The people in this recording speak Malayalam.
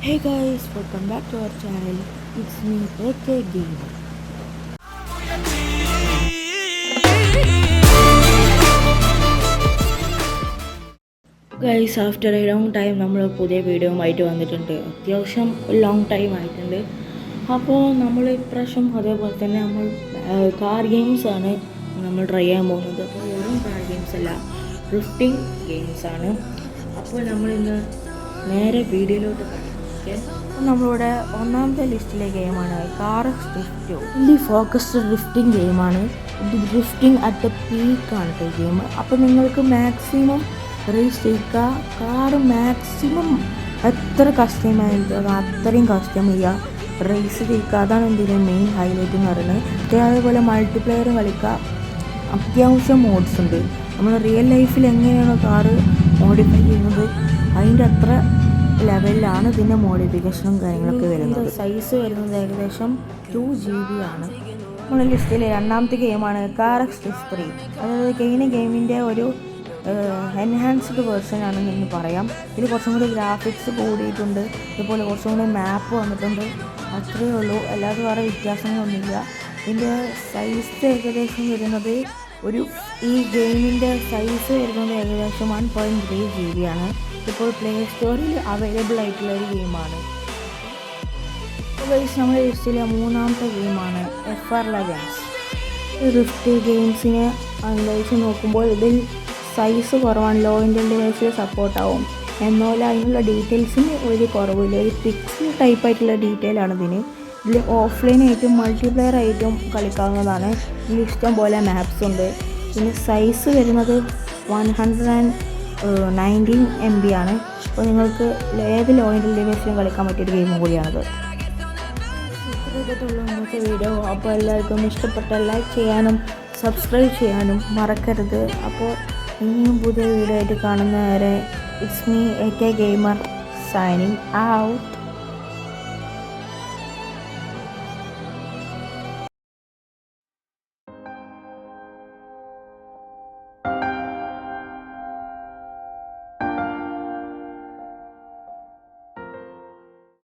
Hey guys, welcome back to our channel. It's me, AK Gamer. Guys after A long time നമ്മൾ പുതിയ വീഡിയോ ആയിട്ട് വന്നിട്ടുണ്ട്. അത്യാവശ്യം ലോങ് ടൈം ആയിട്ടുണ്ട്. അപ്പോൾ നമ്മൾ ഇപ്രാവശ്യം അതേപോലെ തന്നെ നമ്മൾ കാർ ഗെയിംസാണ് നമ്മൾ ട്രൈ ചെയ്യാൻ പോകുന്നത്. അപ്പോൾ വെറും കാർ ഗെയിംസ് അല്ല, ഡ്രിഫ്റ്റിംഗ് ഗെയിംസാണ്. അപ്പോൾ നമ്മളിന്ന് നേരെ വീഡിയോയിലോട്ട് കാണാം. ഓക്കെ, നമ്മളിവിടെ ഒന്നാമത്തെ ലിസ്റ്റിലെ ഗെയിമാണ് കാർ ഡ്രിഫ്റ്റ്. ഇത് ഫോക്കസ്ഡ് ഡ്രിഫ്റ്റിംഗ് ഗെയിമാണ്. ഇത് ഡ്രിഫ്റ്റിംഗ് അറ്റ് ദ പീക്കാണ് ഈ ഗെയിം. അപ്പോൾ നിങ്ങൾക്ക് മാക്സിമം റേസ് ചെയ്യുക, കാർ മാക്സിമം എത്ര കസ്റ്റമൈസ് അത്രയും കസ്റ്റം ചെയ്യുക, റേസ് ചെയ്യുക. അതാണ് ഇതിൻ്റെ മെയിൻ ഹൈലൈറ്റ് എന്ന് പറയുന്നത്. അതേപോലെ മൾട്ടിപ്ലെയർ കളിക്കുക. അത്യാവശ്യം മോഡ്സ് ഉണ്ട്. നമ്മൾ റിയൽ ലൈഫിൽ എങ്ങനെയാണോ കാറ് മോഡിഫൈ ചെയ്യുന്നത് അതിൻ്റെ അത്ര ലെവലിലാണ് ഇതിൻ്റെ മോഡിഫിക്കേഷനും കാര്യങ്ങളൊക്കെ വരുന്നത്. സൈസ് വരുന്നത് ഏകദേശം 2 GB ആണ്. നമ്മുടെ ലിസ്റ്റിലെ രണ്ടാമത്തെ ഗെയിമാണ് കാർ എക്സ്പ്രസ് 3. അതായത് ഗെയിമിൻ്റെ ഒരു എൻഹാൻസ്ഡ് വേർഷൻ ആണെന്ന് എന്ന് പറയാം. ഇതിൽ കുറച്ചും കൂടി ഗ്രാഫിക്സ് കൂടിയിട്ടുണ്ട്, അതുപോലെ കുറച്ചും കൂടി മാപ്പ് വന്നിട്ടുണ്ട്. അത്രയേ ഉള്ളൂ, അല്ലാതെ വേറെ വ്യത്യാസങ്ങളൊന്നുമില്ല. ഇതിൻ്റെ സൈസ് ഏകദേശം വരുന്നത് ഈ ഗെയിമിൻ്റെ സൈസ് വരുന്നത് ഏകദേശം 1.3 GB ആണ്. ഇപ്പോൾ പ്ലേ സ്റ്റോറിൽ അവൈലബിൾ ആയിട്ടുള്ള ഒരു ഗെയിമാണ്. നമ്മുടെ ലിസ്റ്റിലെ മൂന്നാമത്തെ ഗെയിമാണ് FR Legends. ഡ്രിഫ്റ്റ് ഗെയിംസിനെ അനലൈസ് നോക്കുമ്പോൾ ഇതിൽ സൈസ് കുറവാണ്, ലോ ഇൻഡൽ ഡിവൈസിൽ സപ്പോർട്ടാവും. എന്നാൽ അതിനുള്ള ഡീറ്റെയിൽസിന് ഒരു കുറവില്ല. ഒരു പിക്സൽ ടൈപ്പ് ആയിട്ടുള്ള ഡീറ്റെയിലാണ് ഇതിന്. ഇതിൽ ഓഫ്ലൈൻ ആയിട്ടും മൾട്ടിപ്ലെയർ ആയിട്ടും കളിക്കാവുന്നതാണ്. ഇതിൽ ഇഷ്ടം പോലെ മാപ്സ് ഉണ്ട്. പിന്നെ സൈസ് വരുന്നത് 119 MB ആണ്. അപ്പോൾ നിങ്ങൾക്ക് ഏത് ലോ ഇൻഡൽ ഡിവൈസിലും കളിക്കാൻ പറ്റിയൊരു ഗെയിം കൂടിയാണത്. ഇത്രയൊക്കെയുള്ള ഇന്നത്തെ വീഡിയോ. അപ്പോൾ എല്ലാവർക്കും ഇഷ്ടപ്പെട്ട ലൈക്ക് ചെയ്യാനും സബ്സ്ക്രൈബ് ചെയ്യാനും മറക്കരുത്. അപ്പോൾ ഇനിയും പുതിയ വീഡിയോ ആയിട്ട് കാണുന്നവരെ it's me AK Gamer signing out.